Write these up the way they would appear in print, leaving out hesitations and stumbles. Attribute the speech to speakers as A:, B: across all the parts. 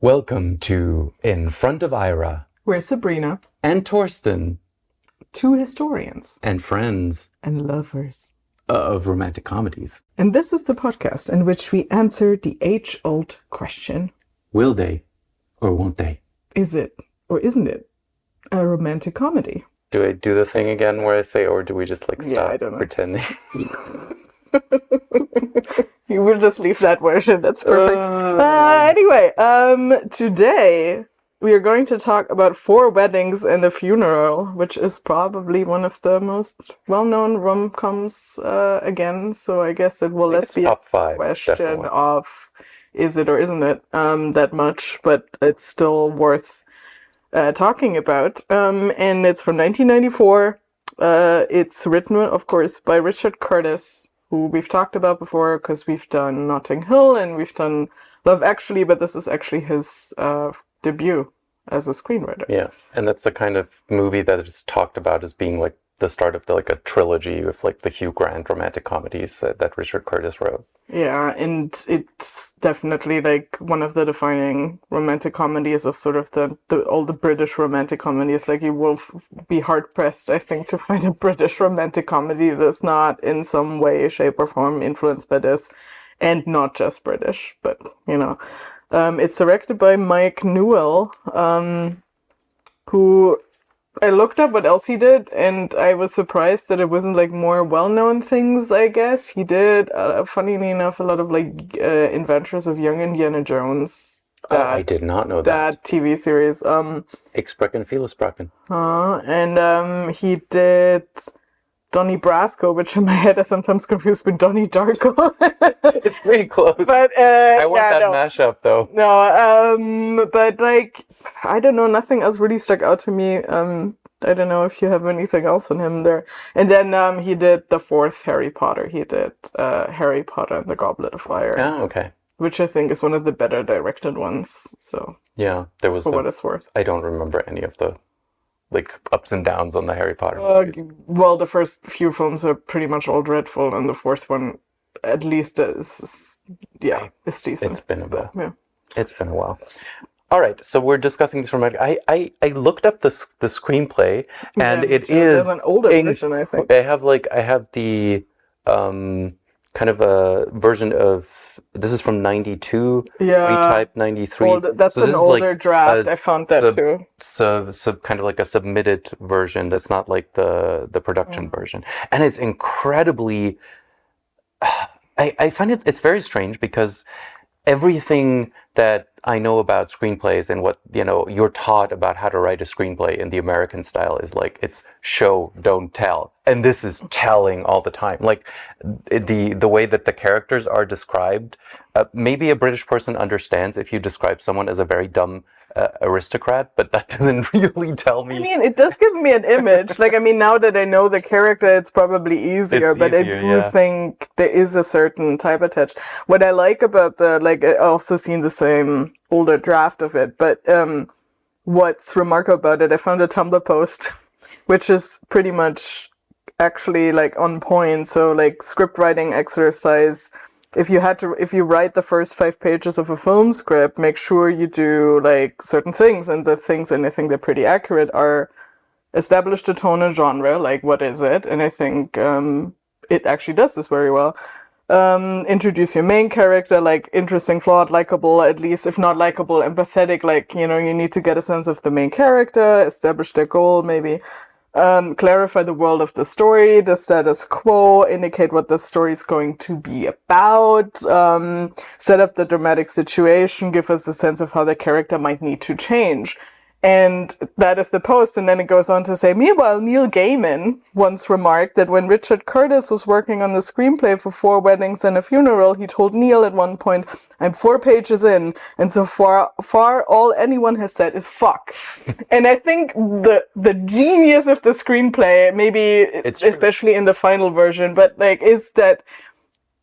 A: Welcome to In Front of Ira.
B: We're Sabrina
A: and Torsten.
B: Two historians.
A: And friends.
B: And lovers.
A: Of romantic comedies.
B: And this is the podcast in which we answer the age-old question.
A: Will they or won't they?
B: Is it or isn't it a romantic comedy?
A: Do I do the thing again where I say, or do we just stop pretending?
B: You will just leave that version. That's perfect. Anyway, today we are going to talk about 4 weddings and a funeral, which is probably one of the most well-known rom-coms again. So I guess it will less be a question definitely. Of is it or isn't it that much, but it's still worth talking about. And it's from 1994. It's written, of course, by Richard Curtis, who we've talked about before because we've done Notting Hill and we've done Love Actually, but this is actually his debut as a screenwriter.
A: Yeah, and that's the kind of movie that is talked about as being like the start of a trilogy of the Hugh Grant romantic comedies that Richard Curtis wrote.
B: Yeah, and it's definitely one of the defining romantic comedies of sort of all the British romantic comedies. You will be hard pressed, I think, to find a British romantic comedy that's not in some way, shape, or form influenced by this, and not just British. But it's directed by McDowell, who. I looked up what else he did, and I was surprised that it wasn't more well-known things, I guess. He did, funnily enough, a lot of Adventures of Young Indiana Jones.
A: I did not know that.
B: That TV series.
A: Ik spreken, viele spraken.
B: And he did Donnie Brasco, which in my head I sometimes confused with Donnie Darko.
A: It's pretty close.
B: But
A: I want that mashup, though.
B: No, but I don't know, nothing else really stuck out to me. I don't know if you have anything else on him there. And then he did the 4th Harry Potter. He did Harry Potter and the Goblet of Fire.
A: Oh, okay.
B: Which I think is one of the better directed ones. So
A: yeah, there was.
B: For what it's worth.
A: I don't remember any of the ups and downs on the Harry Potter movies.
B: Well, the first few films are pretty much all dreadful, and the 4th one, at least, is decent.
A: It's been a while.
B: Yeah.
A: It's been a while. All right, so we're discussing this from. I looked up the screenplay, and it is
B: an older version, I think.
A: I have the kind of a version of, this is from 92. Yeah. Retyped 93.
B: Well, that's an older draft. I found that too.
A: So kind of a submitted version. That's not the production version, and it's incredibly. I find it's very strange because everything that I know about screenplays and what you're taught about how to write a screenplay in the American style is it's show, don't tell, and this is telling all the time. The way that the characters are described, maybe a British person understands if you describe someone as a very dumb aristocrat, but that doesn't really tell me.
B: I mean, it does give me an image. Now that I know the character, it's probably easier. But I do think there is a certain type attached. What I like about I also seen the same older draft of it. But what's remarkable about it, I found a Tumblr post, which is pretty much actually on point. So script writing exercise. If you write the first 5 pages of a film script, make sure you do certain things, and the things, and I think they're pretty accurate, are establish the tone and genre, what is it? And I think it actually does this very well. Introduce your main character, interesting, flawed, likable, at least if not likable, empathetic, you need to get a sense of the main character, establish their goal, maybe. Clarify the world of the story, the status quo, indicate what the story is going to be about, set up the dramatic situation, give us a sense of how the character might need to change. And that is the post, and then it goes on to say, meanwhile, Neil Gaiman once remarked that when Richard Curtis was working on the screenplay for 4 Weddings and a Funeral, he told Neil at one point, I'm 4 pages in, and so far all anyone has said is fuck. And I think the genius of the screenplay, maybe especially in the final version, but is that,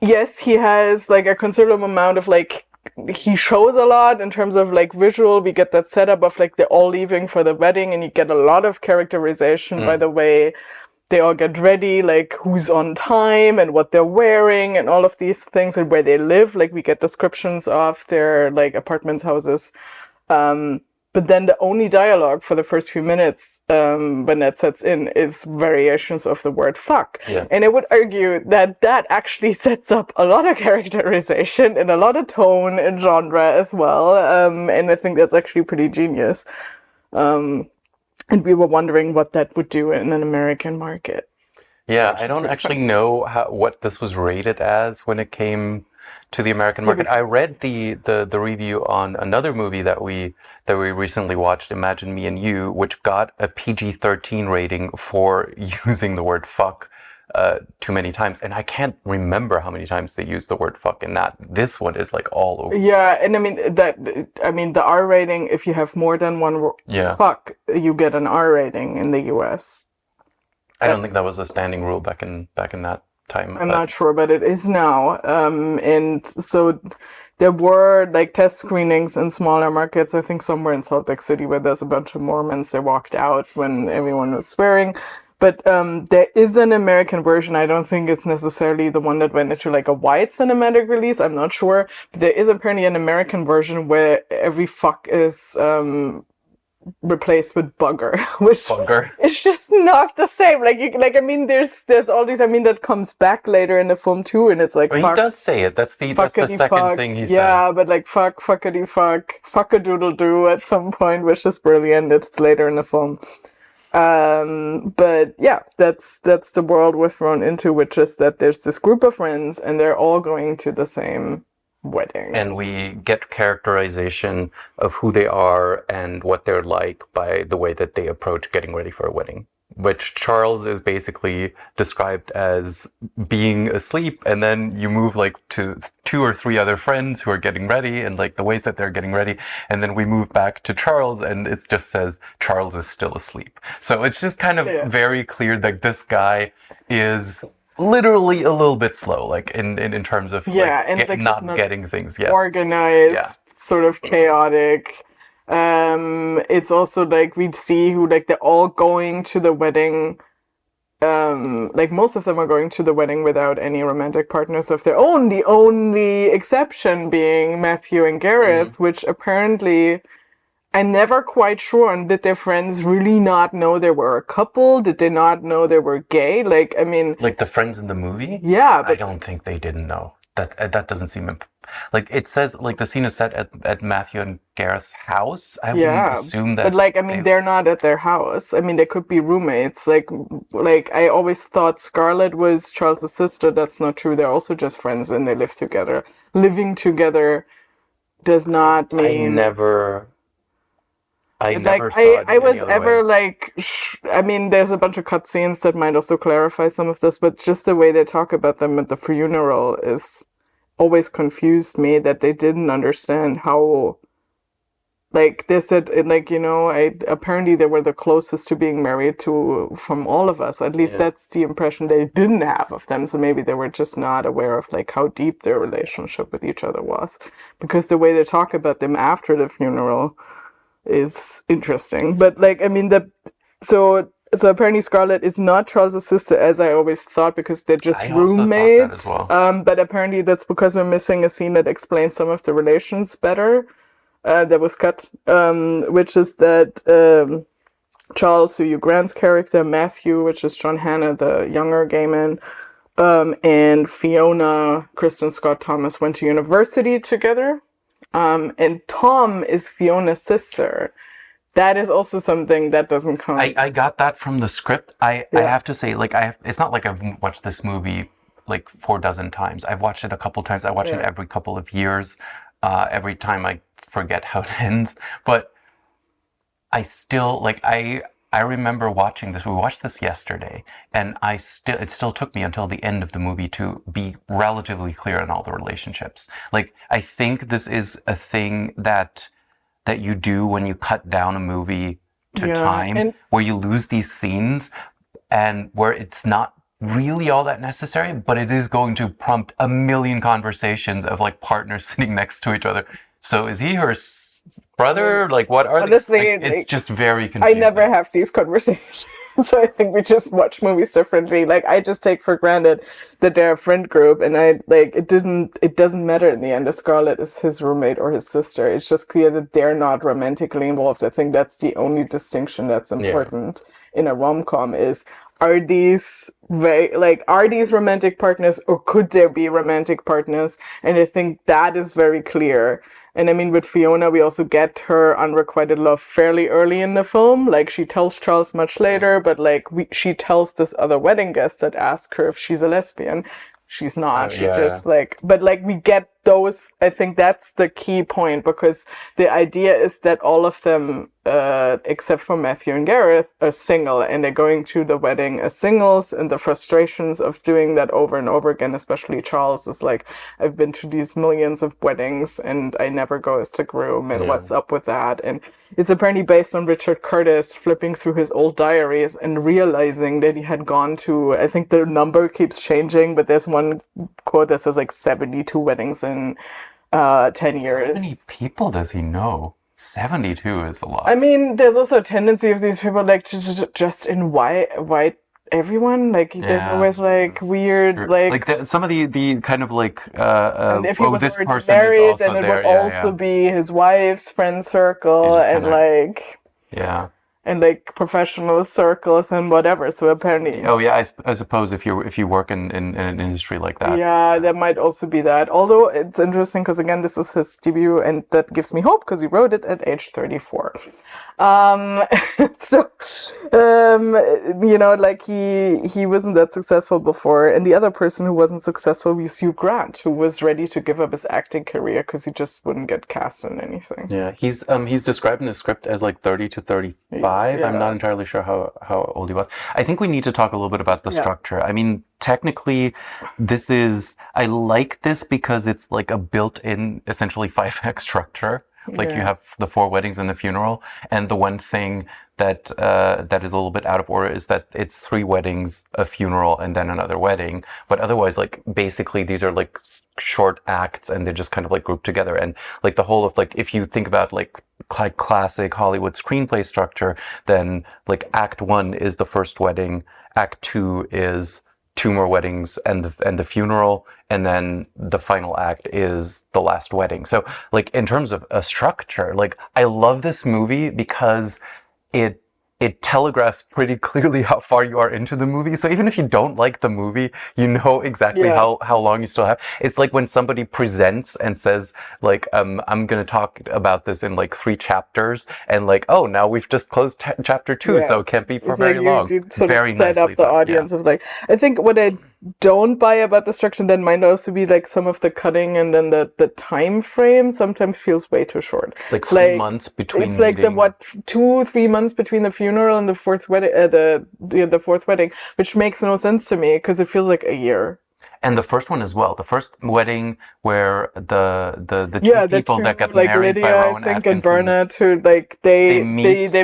B: yes, he has a considerable amount of he shows a lot in terms of visual. We get that setup of they're all leaving for the wedding, and you get a lot of characterization by the way they all get ready, who's on time and what they're wearing and all of these things, and where they live. We get descriptions of their apartments, houses, But then the only dialogue for the first few minutes, when that sets in, is variations of the word fuck.
A: Yeah.
B: And I would argue that that actually sets up a lot of characterization and a lot of tone and genre as well. And I think that's actually pretty genius. And we were wondering what that would do in an American market.
A: Yeah, I don't actually know what this was rated as when it came to the American market. I read the review on another movie that we recently watched, Imagine Me and You, which got a PG-13 rating for using the word fuck too many times, and I can't remember how many times they used the word fuck in that. This one is like all over.
B: Yeah, and I mean the R rating, if you have more than one fuck, you get an R rating in the US.
A: I don't think that was a standing rule back in that time.
B: I'm not sure, but it is now. And so there were like test screenings in smaller markets. I think somewhere in Salt Lake City where there's a bunch of Mormons. They walked out when everyone was swearing. But there is an American version. I don't think it's necessarily the one that went into like a wide cinematic release. I'm not sure. But there is apparently an American version where every fuck is replaced with bugger, which is just not the same. I mean, there's all these. I mean, that comes back later in the film too, and it's like
A: he does say it. That's the second thing he says.
B: Yeah, but like fuckity fuck a doodle do at some point, which is brilliant. It's later in the film. But yeah, that's the world we're thrown into, which is that there's this group of friends and they're all going to the same wedding.
A: And we get characterization of who they are and what they're like by the way that they approach getting ready for a wedding. Which Charles is basically described as being asleep, and then you move like to 2 or 3 other friends who are getting ready and like the ways that they're getting ready, and then we move back to Charles and it just says Charles is still asleep. So it's just kind of very clear that this guy is literally a little bit slow, like in terms of not getting things
B: organized, sort of chaotic. It's also like we'd see who like they're all going to the wedding. Like most of them are going to the wedding without any romantic partners of their own. The only exception being Matthew and Gareth, which apparently I'm never quite sure on. Did their friends really not know they were a couple? Did they not know they were gay? Like, I mean,
A: like the friends in the movie?
B: Yeah, but
A: I don't think they didn't know. That doesn't seem like it says like the scene is set at Matthew and Gareth's house. I would assume that.
B: But like, I mean, they're not at their house. I mean, they could be roommates. Like I always thought Scarlett was Charles' sister. That's not true. They're also just friends and they live together. Living together does not mean. I never saw it. I was ever like, I mean, there's a bunch of cutscenes that might also clarify some of this, but just the way they talk about them at the funeral is always confused me, that they didn't understand how, like they said, like, you know, apparently they were the closest to being married to from all of us. At least that's the impression they didn't have of them. So maybe they were just not aware of like how deep their relationship with each other was, because the way they talk about them after the funeral is interesting. But like, I mean, so apparently Scarlett is not Charles' sister, as I always thought, because they're just roommates. But apparently that's because we're missing a scene that explains some of the relations better. That was cut, which is that Charles, Hugh Grant's character, Matthew, which is John Hannah, the younger gay man, and Fiona, Kristen Scott Thomas, went to university together. And Tom is Fiona's sister. That is also something that doesn't come.
A: I got that from the script. I have to say, like, it's not like I've watched this movie like 4 dozen times. I've watched it a couple times. I watch it every couple of years. Every time I forget how it ends. But I still, like, I remember watching this. We watched this yesterday, and it still took me until the end of the movie to be relatively clear on all the relationships. Like, I think this is a thing that you do when you cut down a movie to time, where you lose these scenes, and where it's not really all that necessary, but it is going to prompt a million conversations of like partners sitting next to each other. So is he her brother? Like, what are
B: honestly,
A: they? Like, it's just very
B: I
A: confusing.
B: never have these conversations. So I think we just watch movies differently. Like, I just take for granted that they're a friend group, and it doesn't matter in the end if Scarlett is his roommate or his sister. It's just clear that they're not romantically involved. I think that's the only distinction that's important in a rom-com is, are these romantic partners, or could there be romantic partners? And I think that is very clear. And I mean, with Fiona, we also get her unrequited love fairly early in the film. Like, she tells Charles much later, but like she tells this other wedding guest that asks her if she's a lesbian. She's not. She just but like we get those. I think that's the key point, because the idea is that all of them, except for Matthew and Gareth, are single, and they're going to the wedding as singles, and the frustrations of doing that over and over again, especially Charles, is like, I've been to these millions of weddings and I never go as the groom, and what's up with that? And it's apparently based on Richard Curtis flipping through his old diaries and realizing that he had gone to, I think the number keeps changing, but there's one quote that says like 72 weddings in 10 years.
A: How many people does he know? 72 is a lot.
B: I mean, there's also a tendency of these people like just in white everyone, like there's always like weird like
A: some of the kind of like
B: and if he was
A: this
B: already
A: person
B: married,
A: is also
B: then it
A: there.
B: would also be his wife's friend circle and like and like professional circles and whatever. So apparently,
A: I suppose if you work in an industry like that,
B: there might also be that. Although it's interesting because again, this is his debut, and that gives me hope because he wrote it at age 34. So you know, like he wasn't that successful before, and the other person who wasn't successful was Hugh Grant, who was ready to give up his acting career because he just wouldn't get cast in anything.
A: Yeah, he's described in the script as like 30 to 35. I'm not entirely sure how old he was. I think we need to talk a little bit about the structure. I mean, technically, I like this because it's like a built-in, essentially 5-act structure. Like you have the 4 weddings and the funeral, and the one thing that is a little bit out of order is that it's 3 weddings, a funeral, and then another wedding. But otherwise, like basically these are like short acts, and they're just kind of like grouped together. And like the whole of like, if you think about like classic Hollywood screenplay structure, then like Act 1 is the first wedding, Act 2 is 2 more weddings and the funeral, and then the final act is the last wedding. So like in terms of a structure, like I love this movie because it telegraphs pretty clearly how far you are into the movie. So even if you don't like the movie, you know exactly how long you still have. It's like when somebody presents and says like, I'm going to talk about this in like 3 chapters, and like, oh, now we've just closed chapter 2, so it can't be for very long.
B: You sort of set up the audience of like, I think what I don't buy about the structure then might also be like some of the cutting, and then the time frame sometimes feels way too short.
A: Like 3 months between.
B: It's like 2-3 months between the funeral and the 4th wedding, the 4th wedding, which makes no sense to me because it feels like a year.
A: And the first one as well. The first wedding where the two people that got
B: like
A: married
B: Lydia,
A: by Rowan
B: I think,
A: Atkinson,
B: and Bernard, who like they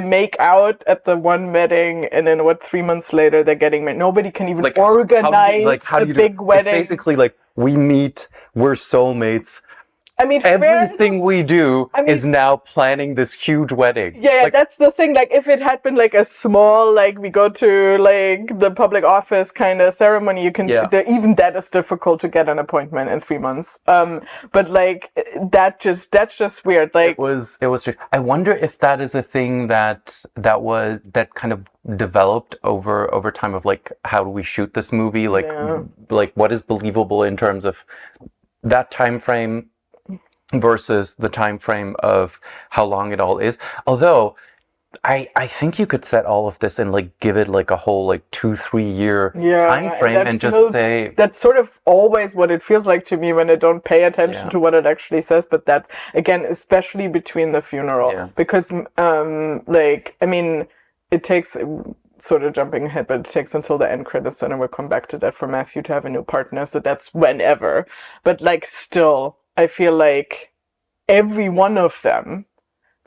B: make out at the one wedding, and then 3 months later they're getting married. Nobody can even organize a big wedding.
A: It's basically like, we meet, we're soulmates.
B: I mean,
A: everything we do is now planning this huge wedding.
B: Yeah, like, that's the thing. Like, if it had been like a small, like we go to like the public office kind of ceremony, you can even that is difficult to get an appointment in 3 months. But like that's just weird. Like
A: it was. I wonder if that is a thing that kind of developed over time of like, how do we shoot this movie? Like what is believable in terms of that time frame versus the time frame of how long it all is. Although I think you could set all of this and like give it like a whole like 2-3 year time frame and just say
B: that's sort of always what it feels like to me when I don't pay attention to what it actually says. But that's again especially between the funeral because like I mean it takes sort of jumping ahead, but it takes until the end credits, and we'll come back to that for Matthew to have a new partner. So that's whenever. But like still, I feel like every one of them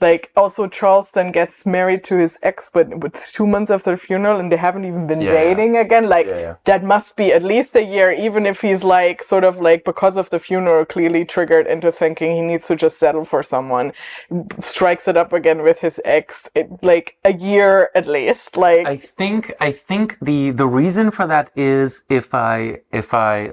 B: like, also Charleston gets married to his ex, but with 2 months after the funeral, and they haven't even been dating again. Like, that must be at least a year, even if he's like, sort of like, because of the funeral, clearly triggered into thinking he needs to just settle for someone, strikes it up again with his ex. Like, a year at least. Like,
A: I think the reason for that is if I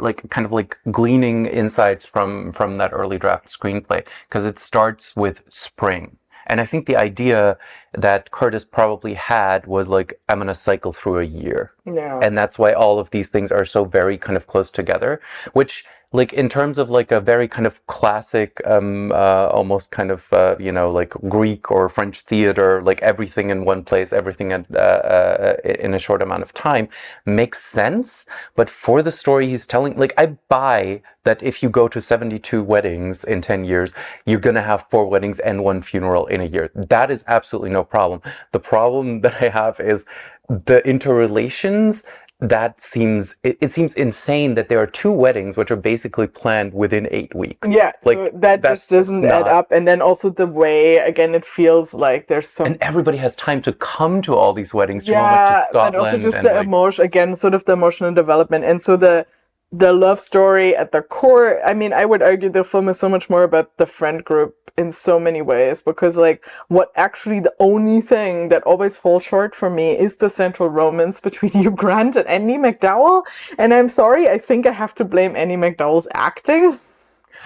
A: like kind of like gleaning insights from that early draft screenplay, because it starts with spring. And I think the idea that Curtis probably had was like, I'm going to cycle through a year.
B: Yeah.
A: And that's why all of these things are so very kind of close together, which, like, in terms of like a very kind of classic, almost kind of, like Greek or French theater, like everything in one place, everything in a short amount of time, makes sense. But for the story he's telling, like, I buy that if you go to 72 weddings in 10 years, you're going to have 4 weddings and 1 funeral in a year. That is absolutely no problem. The problem that I have is the interrelations. That seems, it seems insane that there are 2 weddings which are basically planned within 8 weeks.
B: Yeah,
A: like
B: so that just doesn't add up. And then also the way, again, it feels like there's some...
A: And everybody has time to come to all these weddings, to go back to Scotland.
B: But also just the emotion, again, sort of the emotional development. And so the love story at the core, I mean, I would argue the film is so much more about the friend group in so many ways, because like what actually the only thing that always falls short for me is the central romance between Hugh Grant and Andie McDowell. And I'm sorry, I think I have to blame Andie McDowell's acting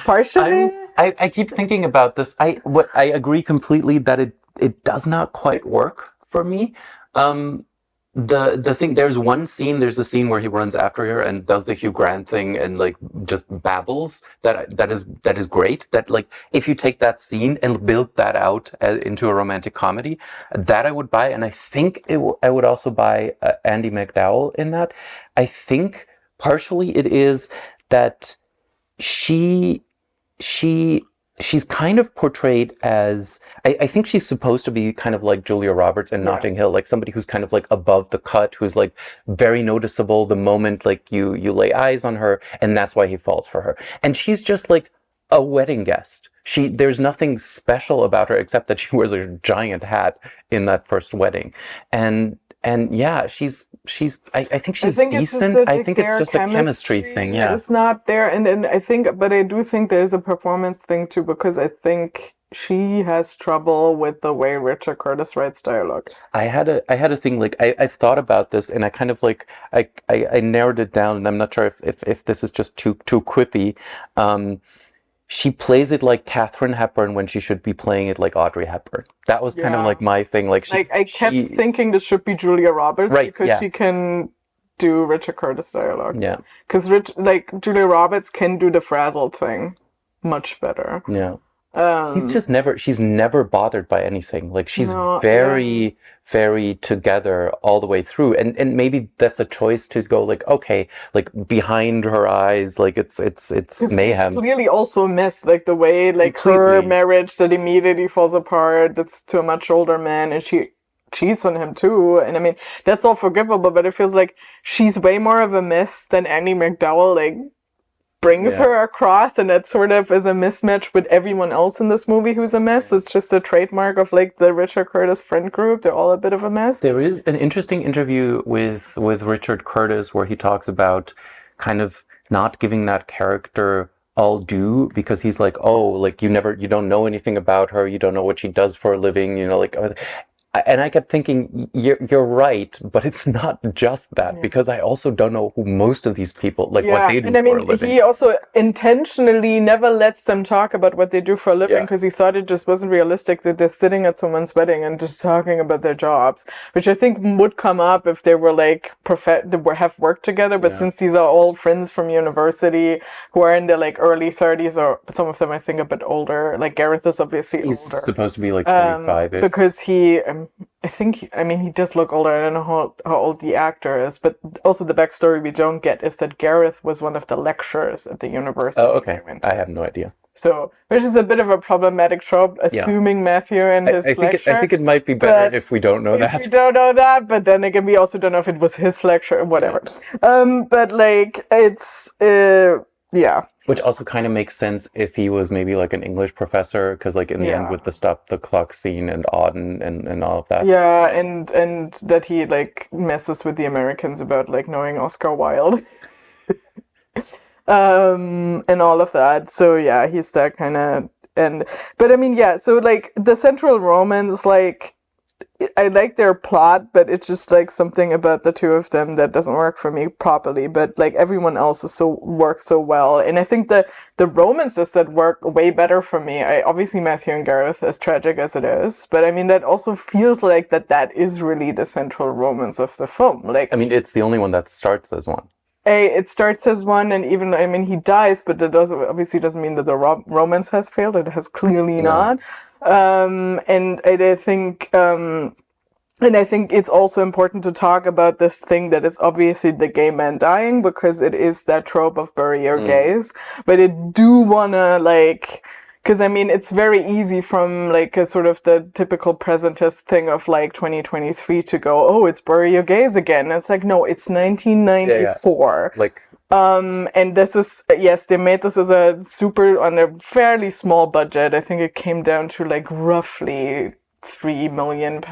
B: partially.
A: I keep thinking about this. I agree completely that it does not quite work for me. The thing, there's a scene where he runs after her and does the Hugh Grant thing and like just babbles. That is great. That, like, if you take that scene and build that out into a romantic comedy, that I would buy. And I think I would also buy Andie McDowell in that. I think partially it is that she's kind of portrayed as, I think she's supposed to be kind of like Julia Roberts in Notting Hill, like somebody who's kind of like above the cut, who's like very noticeable the moment like you lay eyes on her, and that's why he falls for her. And she's just like a wedding guest. There's nothing special about her except that she wears a giant hat in that first wedding. And yeah, she's I think she's decent. I think it's just a chemistry thing. Yeah,
B: it's not there, and I think, but I do think there's a performance thing too, because I think she has trouble with the way Richard Curtis writes dialogue.
A: I had a thing, like, I've thought about this, and I kind of like I narrowed it down, and I'm not sure if this is just too quippy. She plays it like Katharine Hepburn when she should be playing it like Audrey Hepburn. That was kind of like my thing. Like,
B: I kept thinking this should be Julia Roberts, right, because she can do Richard Curtis dialogue. Yeah, because Julia Roberts can do the frazzled thing much better.
A: Yeah. She's never bothered by anything. Like, she's very together all the way through. And maybe that's a choice to go like, okay, like behind her eyes, like it's mayhem.
B: It's clearly also a mess, like the way like her marriage that immediately falls apart, that's to a much older man, and she cheats on him too. And I mean, that's all forgivable, but it feels like she's way more of a mess than Andie McDowell, like, brings her across, and that sort of is a mismatch with everyone else in this movie who's a mess. It's just a trademark of like the Richard Curtis friend group. They're all a bit of a mess.
A: There is an interesting interview with Richard Curtis where he talks about kind of not giving that character all due, because he's like, oh, like you don't know anything about her, you don't know what she does for a living, like. And I kept thinking, you're right, but it's not just that, because I also don't know who most of these people, like what they do for a living.
B: He also intentionally never lets them talk about what they do for a living, because he thought it just wasn't realistic that they're sitting at someone's wedding and just talking about their jobs, which I think would come up if they were like have worked together. But since these are all friends from university who are in their like early 30s, or some of them I think a bit older, like Gareth is obviously
A: He's
B: older.
A: Supposed to be like 25-ish.
B: Because he... he does look older. I don't know how old the actor is, but also the backstory we don't get is that Gareth was one of the lecturers at the university.
A: Oh, okay. I have no idea.
B: So, which is a bit of a problematic trope, assuming Matthew and his lecture.
A: I think it might be better if we don't know that.
B: If we don't know that, but then again, we also don't know if it was his lecture or whatever. But like, it's... Yeah.
A: Which also kind of makes sense if he was maybe like an English professor, because like in the end with the stop the clock scene and Auden and all of that.
B: Yeah, and that he like messes with the Americans about like knowing Oscar Wilde. And all of that. So yeah, he's that kind of but I mean, yeah, so like the central romance, like I like their plot, but it's just like something about the two of them that doesn't work for me properly. But like everyone else is works so well, and I think that the romances that work way better for me. I obviously Matthew and Gareth, as tragic as it is, but I mean that also feels like that is really the central romance of the film. Like,
A: I mean, it's the only one that starts as one.
B: It starts as one, and even I mean he dies, but that doesn't mean that the romance has failed. It has clearly not. And I think. And I think it's also important to talk about this thing that it's obviously the gay man dying, because it is that trope of bury your gays. But I do wanna like, because I mean it's very easy from like a sort of the typical presentist thing of like 2023 to go, oh, it's bury your gays again. And it's like, no, it's 1994.
A: Like.
B: And this is, yes, they made this as on a fairly small budget. I think it came down to like roughly £3 million,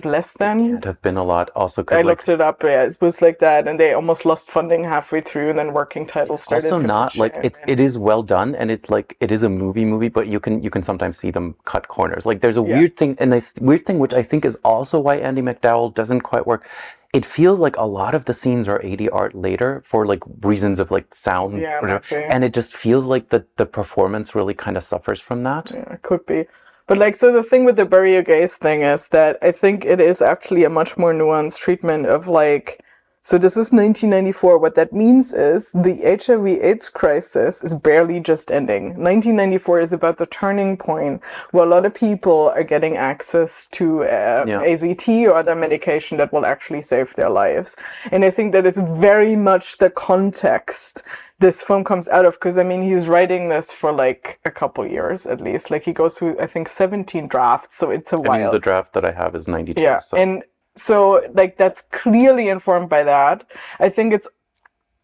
B: less than.
A: It have been a lot. Also,
B: I looked it up. Yeah, it was like that, and they almost lost funding halfway through, and then working titles started.
A: Also, not like it is well done, and it's like it is a movie, but you can sometimes see them cut corners. Like there's a weird thing, and weird thing which I think is also why Andie MacDowell doesn't quite work. It feels like a lot of the scenes are 80 art later for like reasons of like sound, and it just feels like the performance really kind of suffers from that.
B: Yeah, it could be. But like, so the thing with the bury your gays thing is that I think it is actually a much more nuanced treatment of like, so this is 1994. What that means is the HIV/AIDS crisis is barely just ending. 1994 is about the turning point where a lot of people are getting access to AZT or other medication that will actually save their lives. And I think that is very much the context this film comes out of, because I mean he's writing this for like a couple years at least. Like he goes through I think 17 drafts, so it's a while. I mean
A: the draft that I have is 92.
B: Yeah, and so like that's clearly informed by that. I think it's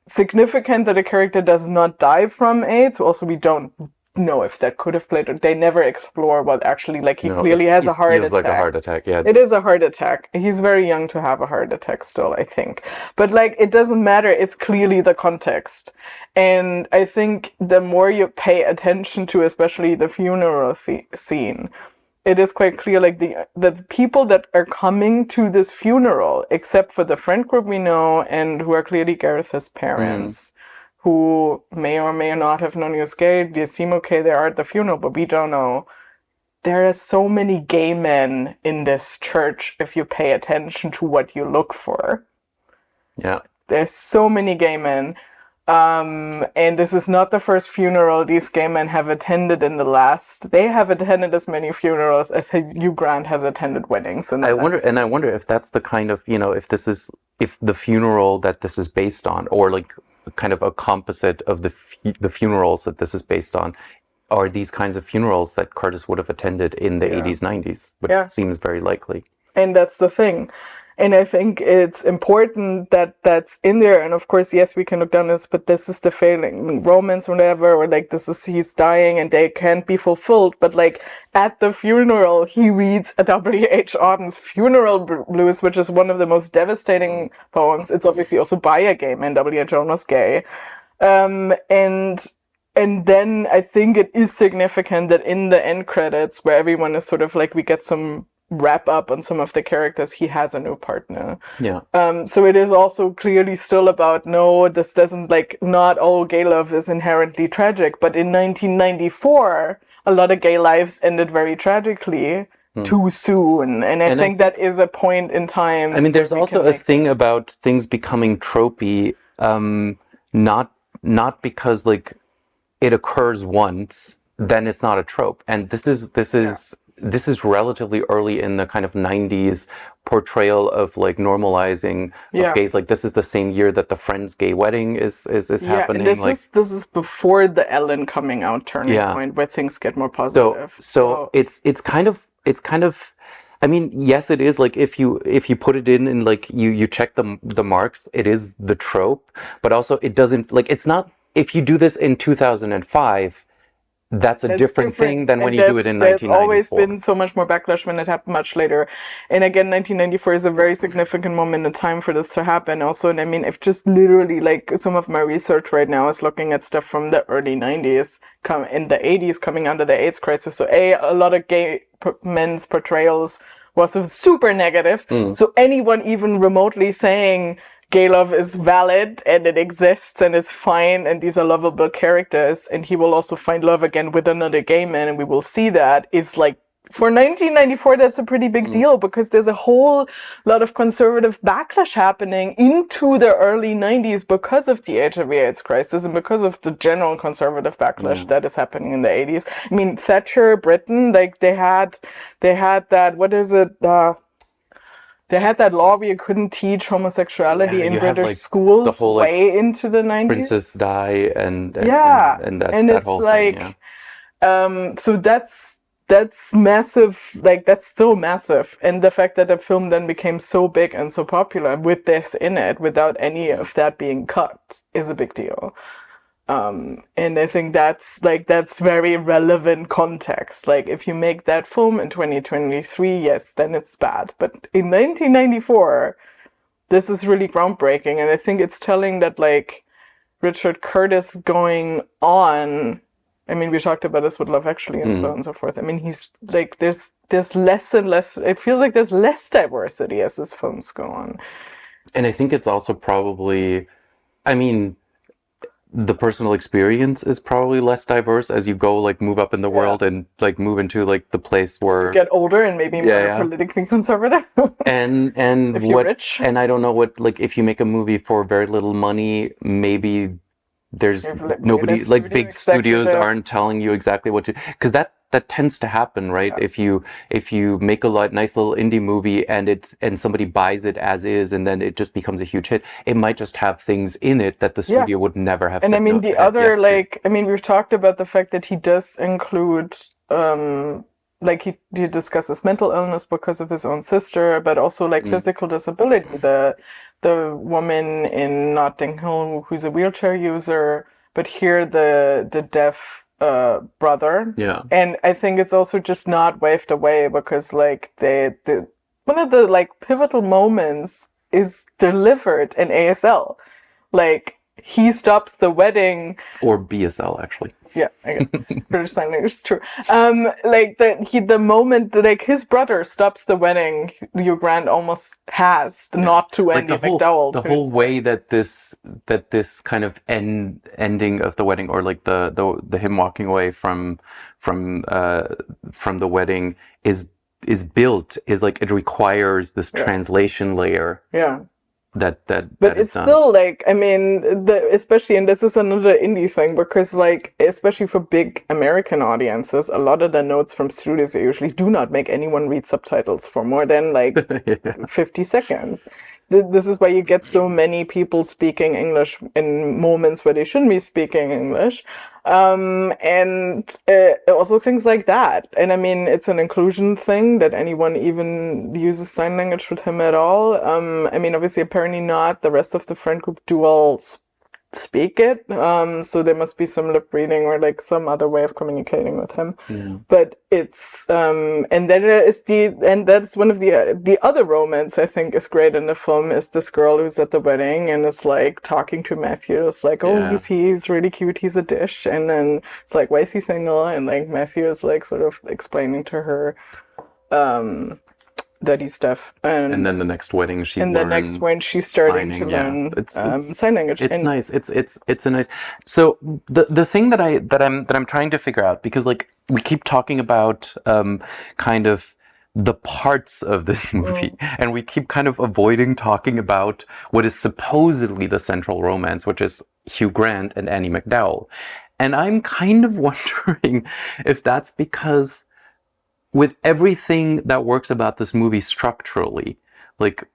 B: significant that a character does not die from AIDS. Also, we don't know if that could have played. They never explore what actually, like he clearly has a heart attack. It feels like a heart
A: attack, yeah.
B: It is a heart attack. He's very young to have a heart attack still, I think. But like, it doesn't matter. It's clearly the context. And I think the more you pay attention to, especially the funeral scene, it is quite clear, like the people that are coming to this funeral, except for the friend group we know, and who are clearly Gareth's parents, who may or may not have known he was gay. They seem okay, they are at the funeral, but we don't know. There are so many gay men in this church if you pay attention to what you look for.
A: Yeah.
B: There's so many gay men. And this is not the first funeral these gay men have attended in the last. They have attended as many funerals as Hugh Grant has attended weddings.
A: I wonder if that's the kind of, if the funeral that this is based on, or like kind of a composite of the funerals that this is based on, are these kinds of funerals that Curtis would have attended in the 80s, 90s, which seems very likely.
B: And that's the thing. And I think it's important that that's in there. And of course, yes, we can look down this, but this is the failing romance or whatever, or like this is, he's dying and they can't be fulfilled. But like at the funeral, he reads a W.H. Auden's Funeral Blues, which is one of the most devastating poems. It's obviously also by a gay man. W.H. Auden was gay. And then I think it is significant that in the end credits, where everyone is sort of like, we get some wrap up on some of the characters, he has a new partner.
A: Yeah.
B: So it is also clearly still about, no, this doesn't, like, not all gay love is inherently tragic, but in 1994, a lot of gay lives ended very tragically too soon. And I think that is a point in time.
A: I mean, there's also a thing about things becoming tropey, not because, like, it occurs once, then it's not a trope. And this is relatively early in the kind of 90s portrayal of like normalizing of gays. Like this is the same year that the Friends gay wedding is happening.
B: And this is before the Ellen coming out turning point where things get more positive.
A: So it's kind of I mean, yes, it is like if you put it in like you check the marks, it is the trope, but also it doesn't, like, it's not if you do this in 2005, that's a different thing than when you do it in 1994.
B: There's always been so much more backlash when it happened much later. And again, 1994 is a very significant moment in time for this to happen also. And I mean, if just literally like some of my research right now is looking at stuff from the early 90s, in the 80s coming under the AIDS crisis. So a lot of gay men's portrayals was super negative. So anyone even remotely saying gay love is valid and it exists and it's fine and these are lovable characters and he will also find love again with another gay man and we will see that, is like, for 1994 that's a pretty big deal, because there's a whole lot of conservative backlash happening into the early 90s because of the HIV/AIDS crisis and because of the general conservative backlash that is happening in the 80s. I mean, Thatcher, Britain, like they had that, what is it, they had that law where you couldn't teach homosexuality in British schools the whole, way into the 90s.
A: Princess Di and that
B: it's
A: whole
B: like,
A: thing,
B: so that's massive, like that's still massive. And the fact that the film then became so big and so popular with this in it, without any of that being cut, is a big deal. And I think that's very relevant context. Like, if you make that film in 2023, yes, then it's bad. But in 1994, this is really groundbreaking. And I think it's telling that, like, Richard Curtis going on, I mean, we talked about this with Love Actually and so on and so forth. I mean, he's like, there's less and less, it feels like there's less diversity as his films go on.
A: And I think it's also probably, I mean, the personal experience is probably less diverse as you go, like, move up in the world and like move into like the place where
B: you get older and maybe more politically conservative
A: and
B: if you're rich.
A: And I don't know what, like, if you make a movie for very little money, maybe there's nobody, like, big studios aren't telling you exactly what to, because that tends to happen, right? If you make a nice little indie movie and somebody buys it as is, and then it just becomes a huge hit, it might just have things in it that the studio would never have.
B: And I mean, we've talked about the fact that he does include, like, he discusses mental illness because of his own sister, but also like physical disability. The woman in Notting Hill who's a wheelchair user, but here the deaf brother. And I think it's also just not waved away, because like one of the like pivotal moments is delivered in ASL. Like, he stops the wedding, or
A: BSL actually.
B: Yeah, I guess British Sign Language is true. Like the moment, like, his brother stops the wedding, Hugh Grant almost has not to Andie McDowell.
A: The whole way that this kind of ending of the wedding, or like the him walking away from the wedding is built, is like, it requires this translation layer. But it's still like, I mean, especially, and this is another indie thing, because like, especially for big American audiences, a lot of the notes from studios usually do not make anyone read subtitles for more than like 50 seconds. This is why you get so many people speaking English in moments where they shouldn't be speaking English. And also things like that. And I mean, it's an inclusion thing that anyone even uses sign language with him at all. I mean, obviously, apparently not. The rest of the friend group do all speak it. So there must be some lip reading or like some other way of communicating with him. But it's, and then that's one of the other romance I think is great in the film, is this girl who's at the wedding and is like talking to Matthew. It's like, he's really cute, he's a dish. And then it's like, why is he single? And like Matthew is like sort of explaining to her, that he's deaf, and then the next wedding she's
B: starting to learn sign language.
A: It's nice. It's a nice. So the thing that I'm trying to figure out, because like we keep talking about kind of the parts of this movie, and we keep kind of avoiding talking about what is supposedly the central romance, which is Hugh Grant and Andie McDowell, and I'm kind of wondering if that's because, with everything that works about this movie structurally, like,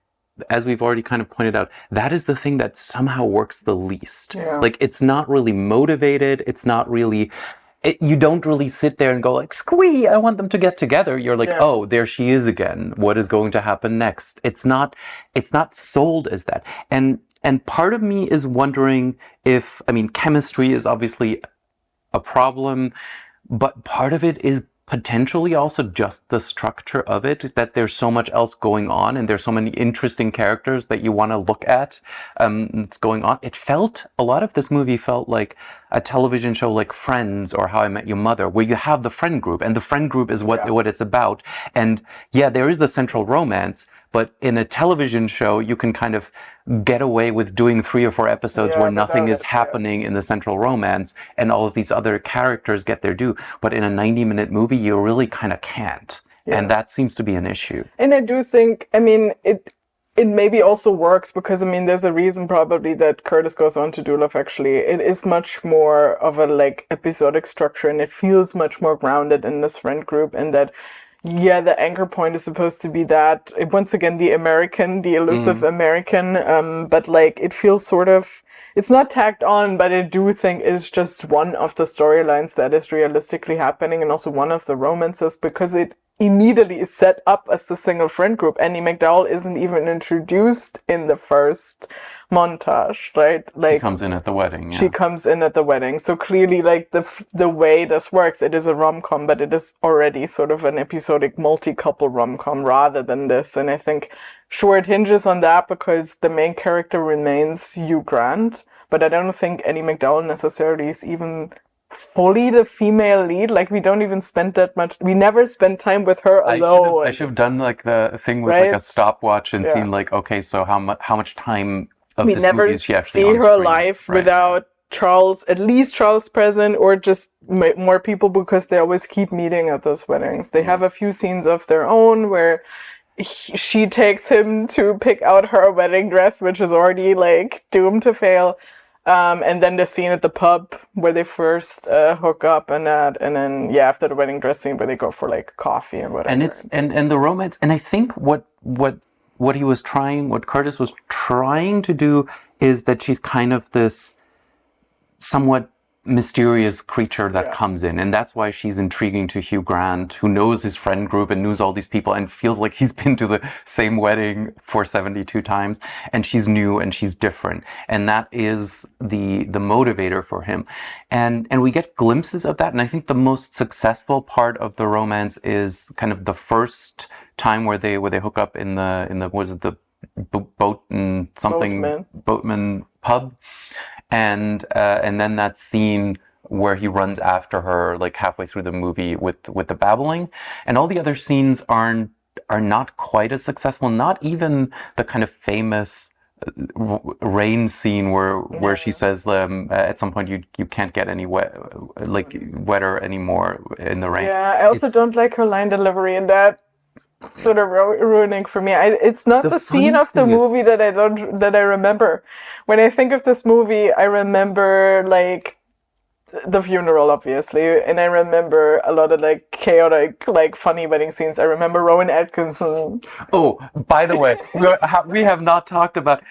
A: as we've already kind of pointed out, that is the thing that somehow works the least. Like, it's not really motivated. It's not really, you don't really sit there and go like, squee, I want them to get together. You're like, oh, there she is again. What is going to happen next? It's not sold as that. And part of me is wondering if, I mean, chemistry is obviously a problem, but part of it is potentially also just the structure of it, that there's so much else going on and there's so many interesting characters that you want to look at that's going on. A lot of this movie felt like a television show like Friends or How I Met Your Mother, where you have the friend group, and the friend group is what it's about. And yeah, there is the central romance, but in a television show, you can kind of get away with doing 3 or 4 episodes where nothing is happening in the central romance and all of these other characters get their due. But in a 90-minute movie, you really kind of can't. Yeah. And that seems to be an issue.
B: And I do think, I mean, it maybe also works because, I mean, there's a reason probably that Curtis goes on to do Love Actually. It is much more of a like episodic structure, and it feels much more grounded in this friend group, and that the anchor point is supposed to be that, once again, the elusive American, but like it feels sort of, it's not tacked on, but I do think it's just one of the storylines that is realistically happening, and also one of the romances, because it immediately is set up as the single friend group. Andie MacDowell isn't even introduced in the first montage, right? Like
A: she comes in at the wedding. Yeah.
B: She comes in at the wedding. So clearly, like the way this works, it is a rom-com, but it is already sort of an episodic multi-couple rom-com rather than this. And I think, sure, it hinges on that because the main character remains Hugh Grant, but I don't think Andie MacDowell necessarily is even fully the female lead. Like, we don't even spend that much, we never spend time with her alone.
A: I should have done like the thing with like a stopwatch and seen like, okay, so how much time of this movie is she actually on screen?
B: We never see her life without Charles, at least Charles present, or just more people, because they always keep meeting at those weddings. They have a few scenes of their own where she takes him to pick out her wedding dress, which is already like doomed to fail. And then the scene at the pub where they first hook up, and then after the wedding dress scene where they go for like coffee and whatever.
A: And it's and the romance, and I think what Curtis was trying to do is that she's kind of this somewhat mysterious creature that comes in, and that's why she's intriguing to Hugh Grant, who knows his friend group and knows all these people and feels like he's been to the same wedding for 72 times, and she's new and she's different, and that is the motivator for him, and we get glimpses of that. And I think the most successful part of the romance is kind of the first time where they hook up in the was it the Boatman pub. And then that scene where he runs after her like halfway through the movie with the babbling, and all the other scenes are not quite as successful. Not even the kind of famous rain scene where she says at some point you can't get any wetter anymore in the rain.
B: Yeah, I also don't like her line delivery in that. Sort of ruining for me. It's not the scene of the movie that I remember. When I think of this movie, I remember like the funeral, obviously, and I remember a lot of like chaotic, like funny wedding scenes. I remember Rowan Atkinson.
A: Oh, by the way, we have not talked about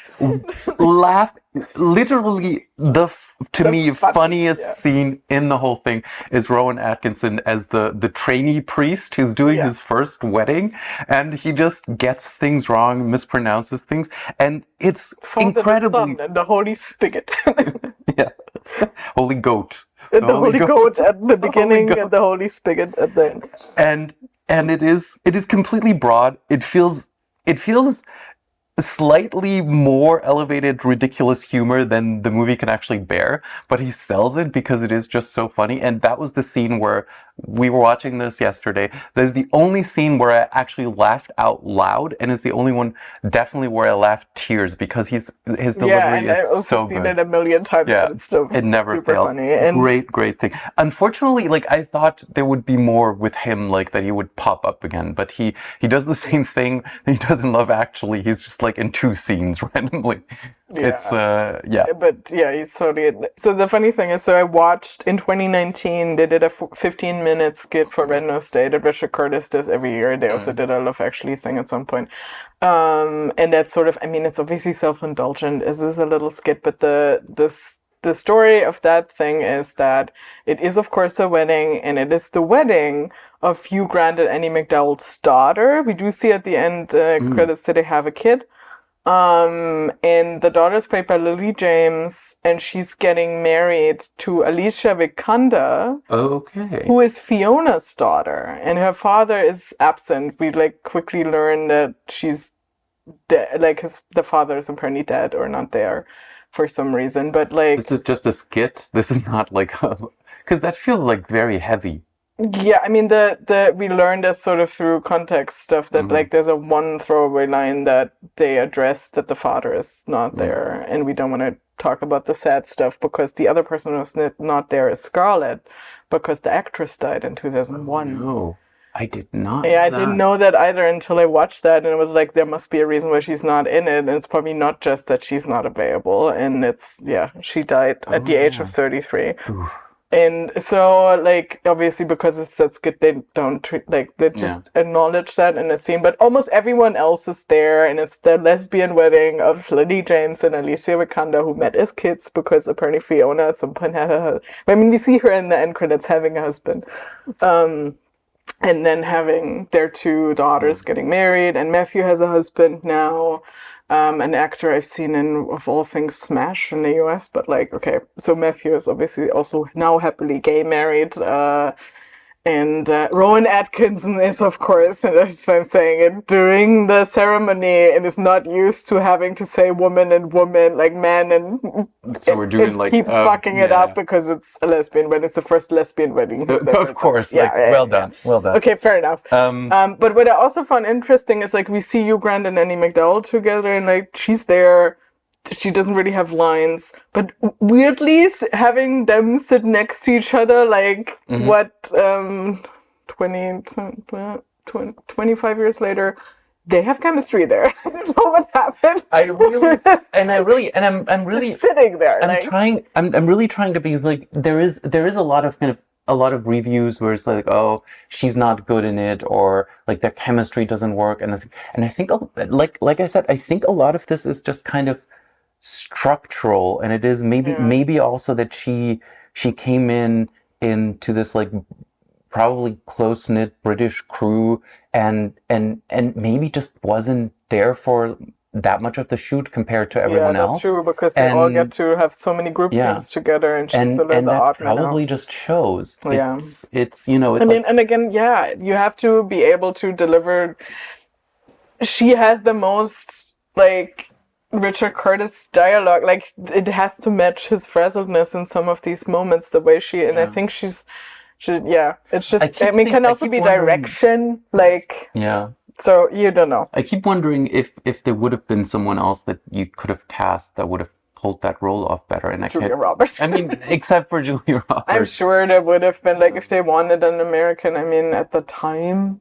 A: literally the funniest scene in the whole thing is Rowan Atkinson as the trainee priest who's doing his first wedding, and he just gets things wrong, mispronounces things, and it's incredibly
B: the holy spigot.
A: Holy goat.
B: The holy goat at the beginning and the holy spigot at the end.
A: And it is completely broad. It feels slightly more elevated, ridiculous humor than the movie can actually bear, but he sells it because it is just so funny. And that was the scene where we were watching this yesterday. There's the only scene where I actually laughed out loud, and it's the only one definitely where I laughed tears, because his delivery is so good.
B: I've seen it a million times, but it's still
A: it never
B: super
A: fails.
B: Funny. And
A: great thing. Unfortunately, like I thought there would be more with him, like that he would pop up again, but he does the same thing that he does in Love Actually. He's just like in 2 scenes randomly. It's
B: but he's totally. So the funny thing is, so I watched in 2019. They did a 15-minute skit for Red Nose Day that Richard Curtis does every year. They also did a Love Actually thing at some point, and that's sort of. I mean, it's obviously self-indulgent. Is this a little skit? But the story of that thing is that it is, of course, a wedding, and it is the wedding of Hugh Grant and Andie MacDowell's daughter. We do see at the end credits that they have a kid. And the daughter's played by Lily James, and she's getting married to Alicia Vikander,
A: Okay.
B: who is Fiona's daughter, and her father is absent. We like quickly learn that she's dead, like the father is apparently dead or not there for some reason. But like,
A: This is just a skit. This is not like because that feels like very heavy.
B: yeah, I mean we learned this sort of through context stuff that like there's a one throwaway line that they address that the father is not there, and we don't want to talk about the sad stuff because the other person who's not there is Scarlett, because the actress died in 2001.
A: No, I did not.
B: Yeah, I didn't know that either until I watched that, and it was like there must be a reason why she's not in it, and it's probably not just that she's not available, and it's she died at the age of 33.
A: Oof.
B: And so, like, obviously, because it's that's good, they don't treat, like, they just acknowledge that in the scene. But almost everyone else is there, and it's the lesbian wedding of Lily James and Alicia Vikander, who met as kids because apparently Fiona at some point had I mean, we see her in the end credits having a husband. And then having their two daughters getting married, and Matthew has a husband now. An actor I've seen in, of all things, Smash in the US, but like, okay, so Matthew is obviously also now happily gay married, and Rowan Atkinson is, of course, and that's why I'm saying it, doing the ceremony and is not used to having to say woman and woman, like man and...
A: So we're doing like...
B: keeps fucking it up because it's a lesbian wedding. It's the first lesbian wedding.
A: Of course, well done.
B: Okay, fair enough. But what I also found interesting is like we see Hugh Grant and Andie McDowell together, and like she's there. She doesn't really have lines, but weirdly having them sit next to each other, like 25 years later, they have chemistry there. I don't know what happened.
A: I'm really
B: just sitting there.
A: I'm really trying to be like, there is a lot of a lot of reviews where it's like, oh, she's not good in it, or like their chemistry doesn't work, and I think like I said, I think a lot of this is just kind of structural, and it is maybe also that she came into this like probably close-knit British crew and maybe just wasn't there for that much of the shoot compared to everyone else.
B: Yeah, that's true, because they all get to have so many group scenes together, and she's sort of the odd man out.
A: Probably just shows.
B: Yeah.
A: It's you know, it's
B: and again, you have to be able to deliver. She has the most like Richard Curtis dialogue, like it has to match his frazzledness in some of these moments, the way and I think it's just, I mean, can also be direction, like, so you don't know.
A: I keep wondering if there would have been someone else that you could have cast that would have pulled that role off better. And
B: Julia Roberts.
A: I mean, except for Julia Roberts.
B: I'm sure there would have been, like, if they wanted an American, I mean, at the time,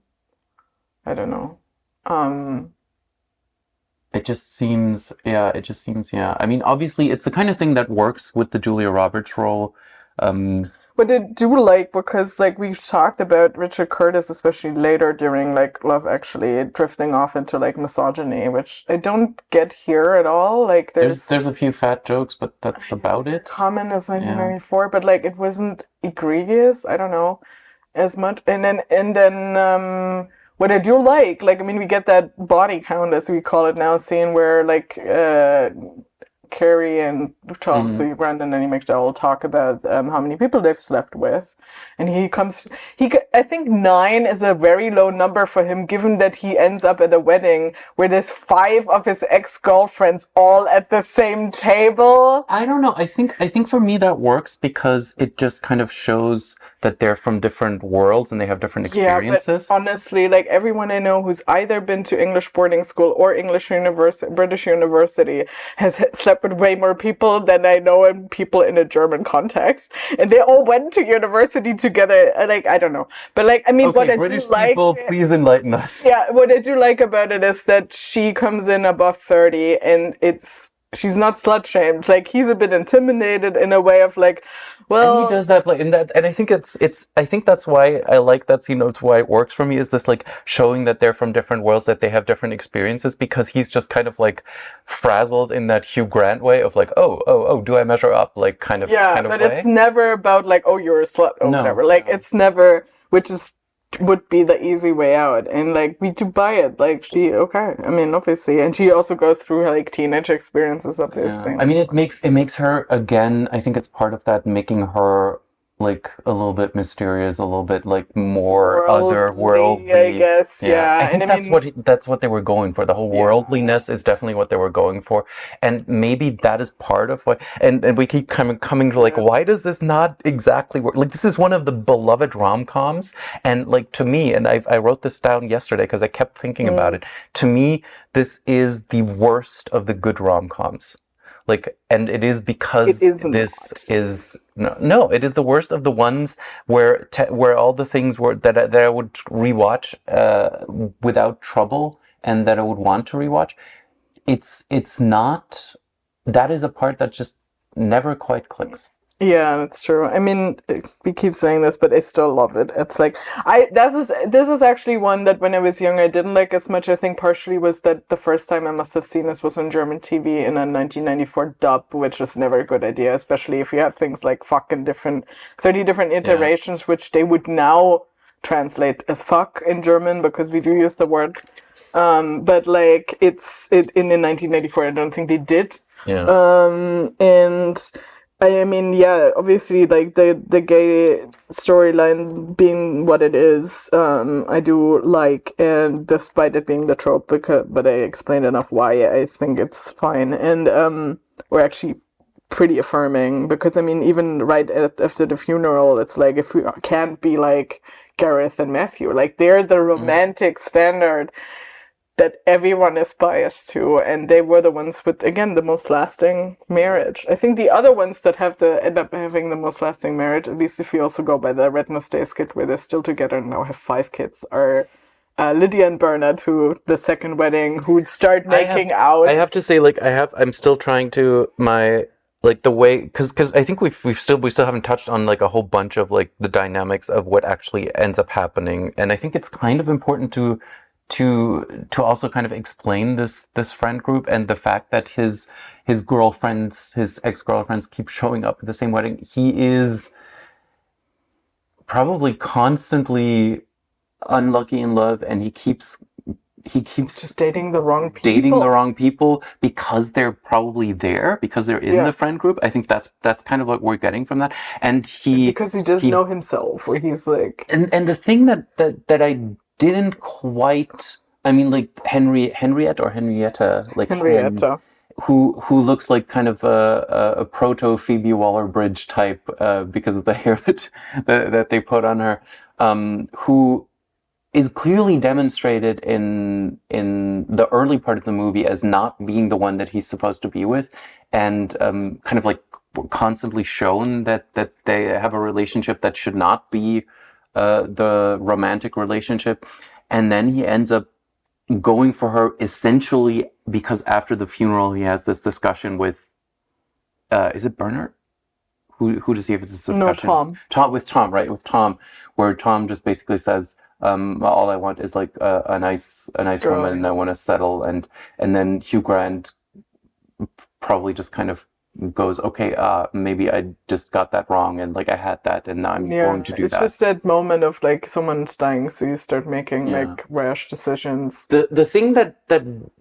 B: I don't know.
A: It just seems, I mean, obviously, it's the kind of thing that works with the Julia Roberts role.
B: But I do like, because like we've talked about Richard Curtis, especially later during like Love Actually, drifting off into like misogyny, which I don't get here at all. Like there's
A: a few fat jokes, but that's about it.
B: Common is 1994, but like it wasn't egregious. I don't know as much. And then what I do like, I mean, we get that body count, as we call it now, scene where like Carrie and Charles, so Brandon and Andie McDowell talk about how many people they've slept with, and I think 9 is a very low number for him, given that he ends up at a wedding where there's 5 of his ex-girlfriends all at the same table.
A: I don't know. I think for me that works because it just kind of shows that they're from different worlds and they have different experiences.
B: Yeah, but honestly, like everyone I know who's either been to English boarding school or British university has slept with way more people than I know in people in a German context, and they all went to university together. Like, I don't know, but like, I mean,
A: okay,
B: what I
A: British
B: do like,
A: people, please enlighten us.
B: Yeah, what I do like about it is that she comes in above 30, and she's not slut shamed. Like, he's a bit intimidated in a way of like, well,
A: and he does that, like, in that, and I think I think that's why I like that scene. It's why it works for me, is this like showing that they're from different worlds, that they have different experiences, because he's just kind of like frazzled in that Hugh Grant way of like, oh, do I measure up, like kind of
B: but
A: way.
B: It's never about like, oh, you're a slut or whatever. Like, it's never, which is would be the easy way out, and like we do buy it. Like I mean, obviously, and she also goes through like teenage experiences, obviously.
A: Yeah. I mean, it makes her again. I think it's part of that making her like a little bit mysterious, a little bit like more otherworldly.
B: I guess.
A: Yeah, I
B: And
A: think that's what they were going for. The whole worldliness is definitely what they were going for, and maybe that is part of what. And we keep coming to like, why does this not exactly work? Like, this is one of the beloved rom-coms, and like to me, and I wrote this down yesterday because I kept thinking about it. To me, this is the worst of the good rom-coms. Like, and it is because this is no, it is the worst of the ones where all the things were that I would rewatch without trouble and that I would want to rewatch. It's not. That is a part that just never quite clicks.
B: Yeah, that's true. I mean, we keep saying this, but I still love it. It's like this is actually one that when I was young I didn't like as much. I think partially was that the first time I must have seen this was on German TV in a 1994 dub, which is never a good idea, especially if you have things like fucking 30 different iterations, which they would now translate as fuck in German because we do use the word. But like in 1994, I don't think they did.
A: Yeah.
B: And I mean, yeah, obviously, like the gay storyline being what it is, I do like, and despite it being the trope, but I explained enough why I think it's fine, and we're actually pretty affirming because I mean, even right after the funeral, it's like if we can't be like Gareth and Matthew, like they're the romantic standard that everyone aspires to, and they were the ones with, again, the most lasting marriage. I think the other ones that end up having the most lasting marriage, at least if you also go by the Red Nose Day skit where they're still together and now have 5 kids, are Lydia and Bernard, who the second wedding, who'd start making out.
A: I have to say, like, I'm still trying to like the way, because I think we still haven't touched on like a whole bunch of like the dynamics of what actually ends up happening, and I think it's kind of important to also kind of explain this friend group and the fact that his ex-girlfriends keep showing up at the same wedding. He is probably constantly unlucky in love, and he keeps
B: just dating the wrong
A: people because they're probably there, because they're in the friend group. I think that's kind of what we're getting from that. And
B: because he doesn't know himself, where he's like,
A: and the thing that I didn't quite. I mean, like Henrietta, like
B: Henrietta,
A: who looks like kind of a proto Phoebe Waller-Bridge type because of the hair that they put on her, who is clearly demonstrated in the early part of the movie as not being the one that he's supposed to be with, and kind of like constantly shown that they have a relationship that should not be the romantic relationship. And then he ends up going for her essentially because after the funeral he has this discussion with is it Bernard? Who does he have this discussion?
B: No, Tom.
A: With Tom, right? With Tom, where Tom just basically says, all I want is like a nice girl, woman, and I want to settle, and then Hugh Grant probably just kind of goes, okay, maybe I just got that wrong, and like I had that, and now I'm going to do that.
B: It's just that moment of like someone's dying, so you start making like rash decisions.
A: The thing that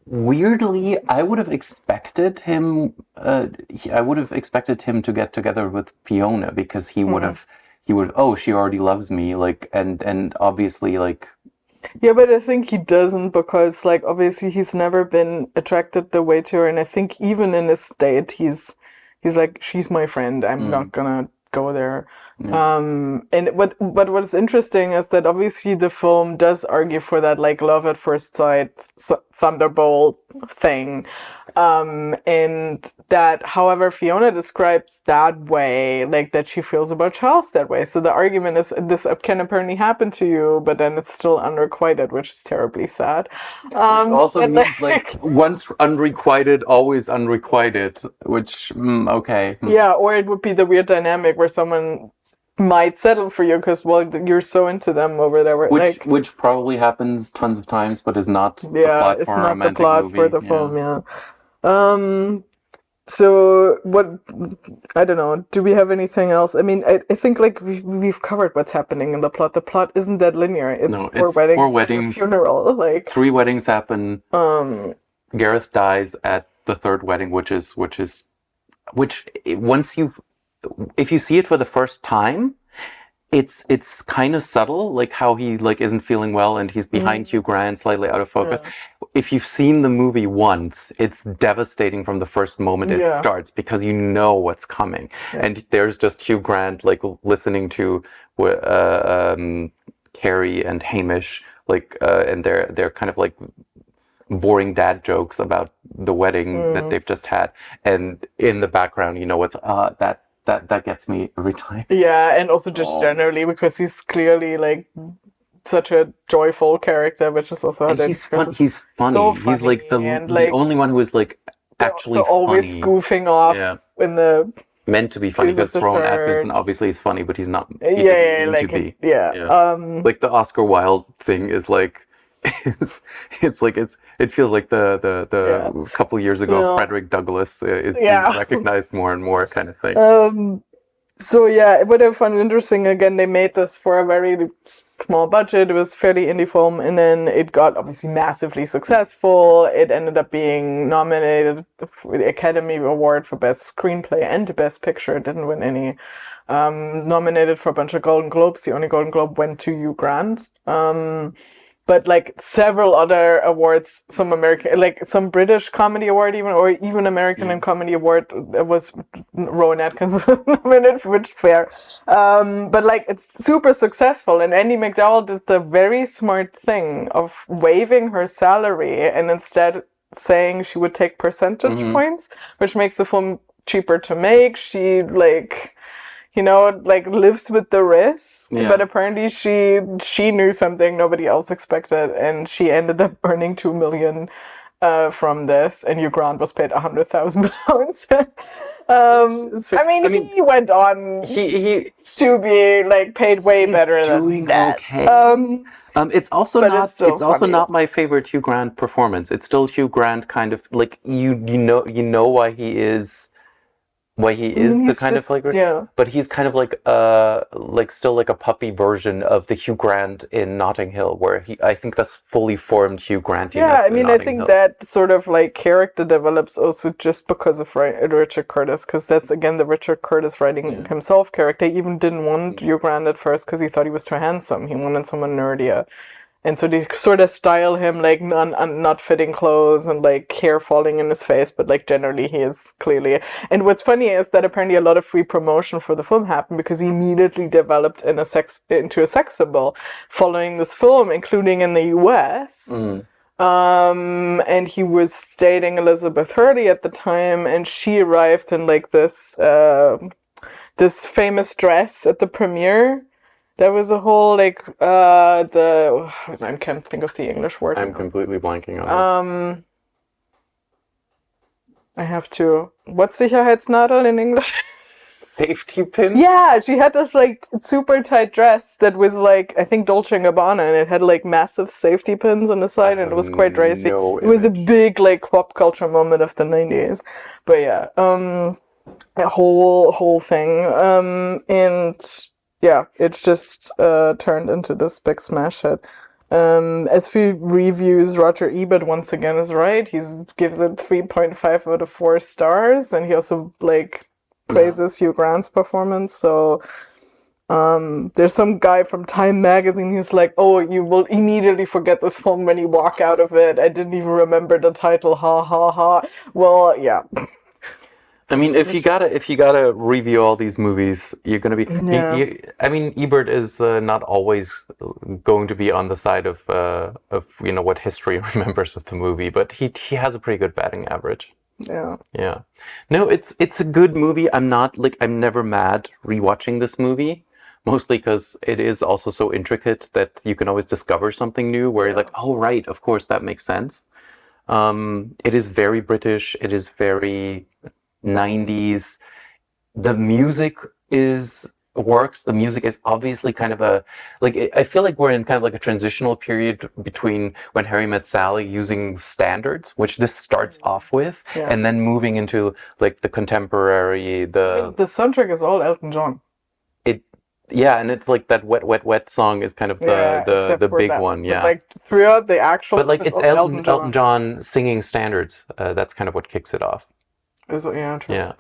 A: weirdly I would have expected him, to get together with Fiona, because he would have, oh, she already loves me, like, and obviously like.
B: Yeah, but I think he doesn't, because like obviously he's never been attracted the way to her, and I think even in his state he's like, she's my friend, I'm not gonna go there. And what's interesting is that obviously the film does argue for that like love at first sight thunderbolt thing, and that however Fiona describes that way, like that she feels about Charles that way. So the argument is this can apparently happen to you, but then it's still unrequited, which is terribly sad.
A: Which also means like once unrequited, always unrequited, which okay.
B: Yeah, or it would be the weird dynamic where someone might settle for you because, well, you're so into them or whatever.
A: Which probably happens tons of times, but is not
B: the plot for a romantic movie. For the film, So what, I don't know, do we have anything else? I mean, I think like we've covered what's happening in the plot. The plot isn't that linear. It's
A: No,
B: four
A: it's four
B: weddings and a
A: weddings.
B: funeral. Like
A: 3 weddings happen.
B: um
A: Gareth dies at the 3rd wedding, which once if you see it for the first time, it's kind of subtle, like how he like isn't feeling well and he's behind Hugh Grant, slightly out of focus.
B: Yeah.
A: If you've seen the movie once, it's devastating from the first moment it
B: Yeah.
A: starts because you know what's coming, and there's just Hugh Grant like listening to Carrie and Hamish like and they're kind of like boring dad jokes about the wedding that they've just had, and in the background, you know what's that gets me every time.
B: Yeah, and also just generally because he's clearly like such a joyful character, which is also how
A: And
B: they
A: he's
B: describe
A: fun.
B: it.
A: He's funny.
B: So
A: He's like
B: funny,
A: the
B: and,
A: the
B: like,
A: only one who is like actually
B: so always
A: funny.
B: goofing off
A: Yeah.
B: in the
A: Meant to be funny
B: Chooses
A: because
B: the
A: Rowan
B: third.
A: Atkinson obviously is funny, but he's not. He
B: yeah,
A: doesn't mean
B: like
A: to be.
B: yeah.
A: Like the Oscar Wilde thing is like, it's like it feels like the couple years ago
B: Yeah.
A: Frederick Douglass is
B: Yeah.
A: being recognized more and more kind of thing.
B: So yeah, what I found interesting, again, they made this for a very small budget. It was fairly indie film, and then it got obviously massively successful. It ended up being nominated for the Academy Award for Best Screenplay and Best Picture. It didn't win any. Nominated for a bunch of Golden Globes. The only Golden Globe went to Hugh Grant. But like several other awards, some American, like some British comedy award even, or even American and comedy award was Rowan Atkinson nominated, which fair. But like it's super successful, and Andie McDowell did the very smart thing of waiving her salary and instead saying she would take percentage points, which makes the film cheaper to make. She like, you know, like lives with the risk.
A: Yeah.
B: But apparently she knew something nobody else expected, and she ended up earning $2 million from this, and Hugh Grant was paid £100,000. I mean, he went on to be like paid way better
A: doing
B: than that.
A: okay. It's also
B: but
A: not.
B: it's still
A: also
B: funny.
A: not my favorite Hugh Grant performance. It's still Hugh Grant kind of like you know why he is the
B: He's
A: kind
B: just-
A: of like,
B: yeah.
A: but he's kind of like still like a puppy version of the Hugh Grant in Notting Hill, where I think that's fully formed Hugh Grantiness.
B: Yeah, I
A: in
B: mean, I
A: Notting
B: think
A: Hill.
B: that sort of like character develops also just because of Richard Curtis, because that's again the Richard Curtis writing himself character. He even didn't want Hugh Grant at first because he thought he was too handsome. He wanted someone nerdier. And so they sort of style him like not fitting clothes and like hair falling in his face, but like generally he is clearly. And what's funny is that apparently a lot of free promotion for the film happened because he immediately developed into a sex symbol following this film, including in the US. And he was dating Elizabeth Hurley at the time, and she arrived in like this this famous dress at the premiere. There was a whole like I can't think of the English word.
A: I'm completely blanking on this.
B: I have to. What's Sicherheitsnadel in English?
A: Safety pin.
B: Yeah, she had this like super tight dress that was like I think Dolce & Gabbana, and it had like massive safety pins on the side, and it was quite racy. It was a big like pop culture moment of the 90s. But yeah, a whole thing, and yeah, it's just turned into this big smash hit. As for reviews, Roger Ebert once again is right. He gives it 3.5 out of 4 stars, and he also like praises Hugh Grant's performance. So there's some guy from Time magazine. He's like, "Oh, you will immediately forget this film when you walk out of it. I didn't even remember the title. Ha ha ha." Well, yeah.
A: I mean, if you gotta review all these movies, you're gonna be. I mean, Ebert is not always going to be on the side of what history remembers of the movie, but he has a pretty good batting average.
B: Yeah.
A: Yeah. No, it's a good movie. I'm never mad rewatching this movie, mostly because it is also so intricate that you can always discover something new where you're like, oh right, of course that makes sense. It is very British. It is very 90s. The music is works. The music is obviously kind of I feel like we're in kind of like a transitional period between When Harry Met Sally using standards, which this starts off with, and then moving into like the contemporary,
B: the soundtrack is all Elton John.
A: Yeah, and it's like that wet, wet, wet song is kind of the big one. Yeah,
B: but like throughout the actual,
A: but like it's Elton John singing standards. That's kind of what kicks it off.
B: Yeah, true.
A: Yeah.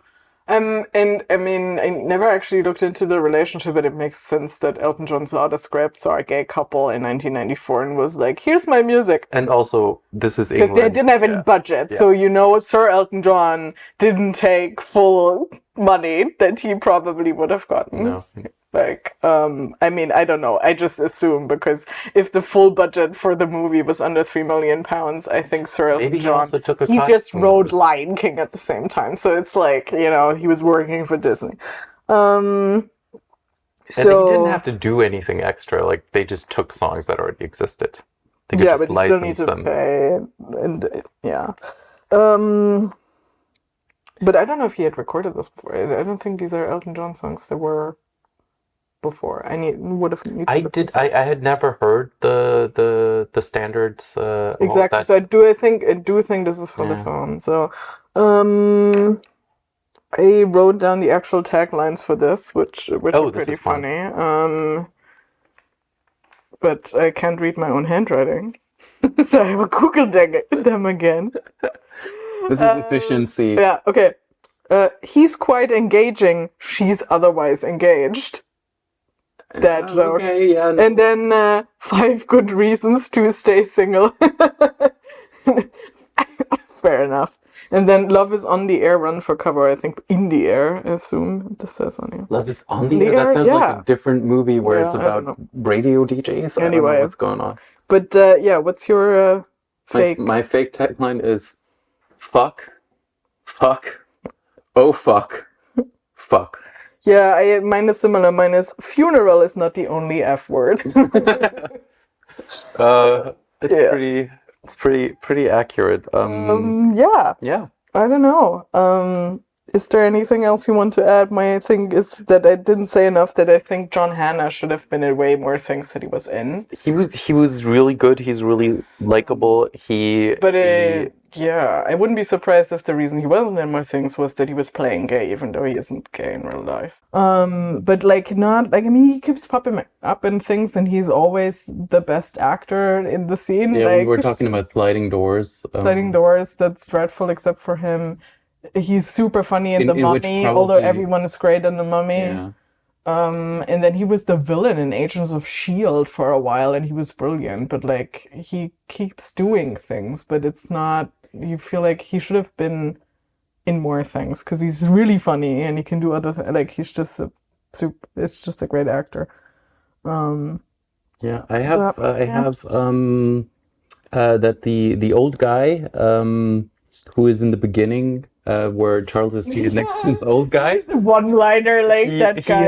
B: And I mean, I never actually looked into the relationship, but it makes sense that Elton John saw the script, saw a gay couple in 1994, and was like, "Here's my music."
A: And also, this is England.
B: Because they didn't have any budget, so Sir Elton John didn't take full money that he probably would have gotten.
A: No.
B: Like, I mean, I don't know. I just assume, because if the full budget for the movie was under £3 million, I think Sir Elton John, he just wrote Lion King at the same time. So it's like, he was working for Disney.
A: And he didn't have to do anything extra. Like, they just took songs that already existed. They could just
B: but you still need to pay. And, but I don't know if he had recorded this before. I don't think these are Elton John songs. They were before. I
A: had never heard the standards.
B: Exactly. So I do think this is for the film. So I wrote down the actual taglines for this, which are pretty funny. But I can't read my own handwriting, so I will Google them again.
A: This is efficiency.
B: Yeah. Okay. He's quite engaging. She's otherwise engaged. That joke.
A: Okay, yeah, no.
B: And then 5 good reasons to stay single. Fair enough. And then Love is on the Air, Run for Cover. I think in the air, I assume this says on here.
A: Love is on the Air? That sounds like a different movie where it's about radio DJs.
B: Anyway.
A: I don't know what's going on.
B: But what's your fake?
A: My fake tagline is fuck, oh fuck, fuck.
B: Yeah, mine is similar. Mine is funeral is not the only F word.
A: It's pretty accurate.
B: Yeah. I don't know. Is there anything else you want to add? My thing is that I didn't say enough that I think John Hannah should have been in way more things that he was in.
A: He was really good. He's really likable.
B: I wouldn't be surprised if the reason he wasn't in more things was that he was playing gay, even though he isn't gay in real life. He keeps popping up in things, and he's always the best actor in the scene.
A: Yeah, we were talking about Sliding Doors.
B: Sliding Doors, that's dreadful except for him. He's super funny in The Mummy, although everyone is great in The Mummy.
A: Yeah.
B: And then he was the villain in Agents of S.H.I.E.L.D. for a while, and he was brilliant, but like he keeps doing things, but it's not, you feel like he should have been in more things because he's really funny and he can do other things. Like he's just it's just a great actor.
A: Yeah, I have that the old guy who is in the beginning where Charles is seated next to this old guy.
B: He's the one-liner that guy.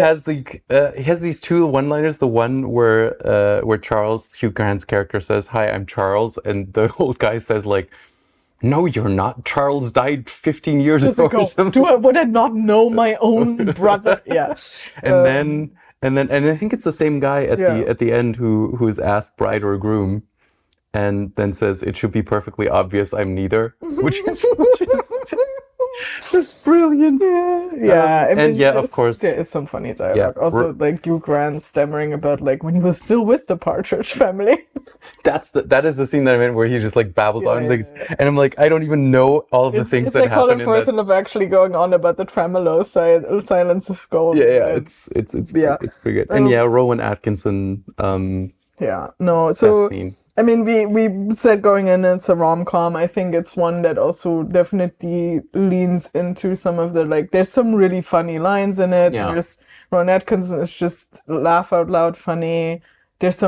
A: He has these 2 one-liners. The one where Charles, Hugh Grant's character, says, "Hi, I'm Charles," and the old guy says like, "No, you're not. Charles died 15 years ago or something."
B: Would I not know my own brother? Yeah.
A: And I think it's the same guy at the end who is asked bride or groom, and then says, "It should be perfectly obvious I'm neither," which is just brilliant. Of course,
B: there is some funny dialogue. Also, like Hugh Grant stammering about like when he was still with the Partridge Family.
A: That is the scene that I meant where he just like babbles on things, and I'm like, I don't even know all of the things that happen in that. It's like
B: Colin Firth of actually going on about the tremolo Silence is Gold.
A: It's pretty good. And Rowan Atkinson.
B: So scene. I mean, we said going in it's a rom-com. I think it's one that also definitely leans into some of the, like, there's some really funny lines in it.
A: Yeah.
B: There's Ron Atkinson is just laugh out loud funny. There's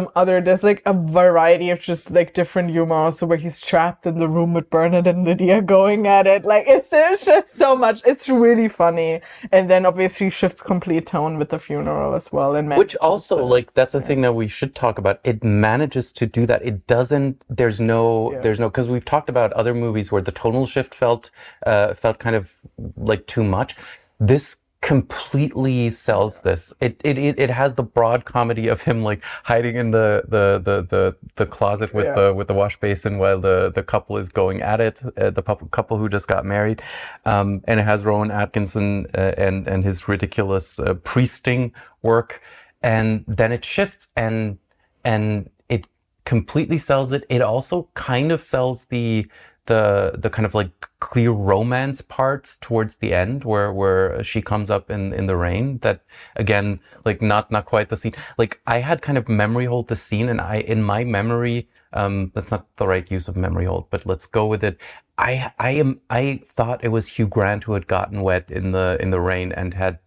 B: like a variety of just like different humor also where he's trapped in the room with Bernard and Lydia going at it. Like it's just so much. It's really funny. And then obviously shifts complete tone with the funeral as well. And
A: which also like that's a thing that we should talk about. It manages to do that. It doesn't, there's no, because we've talked about other movies where the tonal shift felt kind of like too much. This completely sells this. It has the broad comedy of him like hiding in the closet with the wash basin while the couple is going at it, the couple who just got married, and it has Rowan Atkinson and his ridiculous priesting work, and then it shifts and it completely sells it. It also kind of sells the kind of like clear romance parts towards the end where she comes up in the rain. That again, like not quite the scene. Like I had kind of memory hold the scene, and in my memory, that's not the right use of memory hold, but let's go with it. I thought it was Hugh Grant who had gotten wet in the rain and had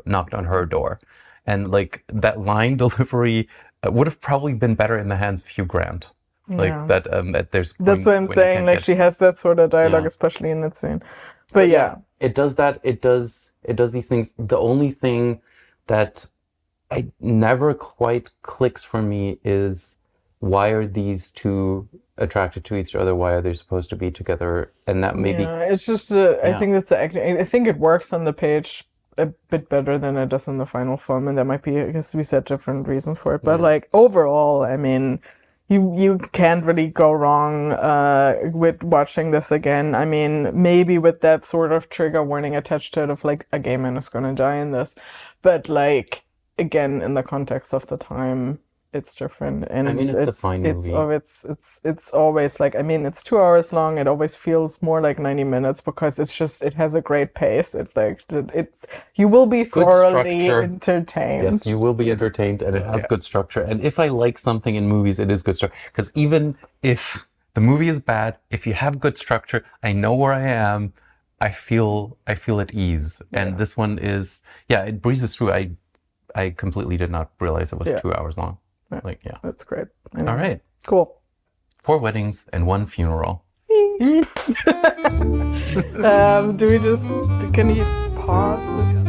A: knocked on her door, and like that line delivery would have probably been better in the hands of Hugh Grant. Like that, there's.
B: That's what I'm saying. Like she has that sort of dialogue, especially in that scene. But
A: it does that. It does these things. The only thing that I never quite clicks for me is why are these two attracted to each other? Why are they supposed to be together? And that maybe
B: it's just. I think that's the acting. I think it works on the page a bit better than it does in the final film, and there might be, I guess, we said different reasons for it. But like overall, I mean. You can't really go wrong with watching this again. I mean, maybe with that sort of trigger warning attached to it of like a gay man is gonna die in this, but like again in the context of the time, it's different. And
A: I mean, it's a fine movie.
B: It's always like, I mean, it's 2 hours long. It always feels more like 90 minutes because it has a great pace. You will be thoroughly entertained.
A: Yes, you will be entertained, and it has good structure. And if I like something in movies, it is good structure. Because even if the movie is bad, if you have good structure, I know where I am. I feel at ease. And this one is, it breezes through. I completely did not realize it was 2 hours long.
B: That's great. Anyway.
A: All right.
B: Cool.
A: 4 weddings and 1 funeral.
B: Can you pause this?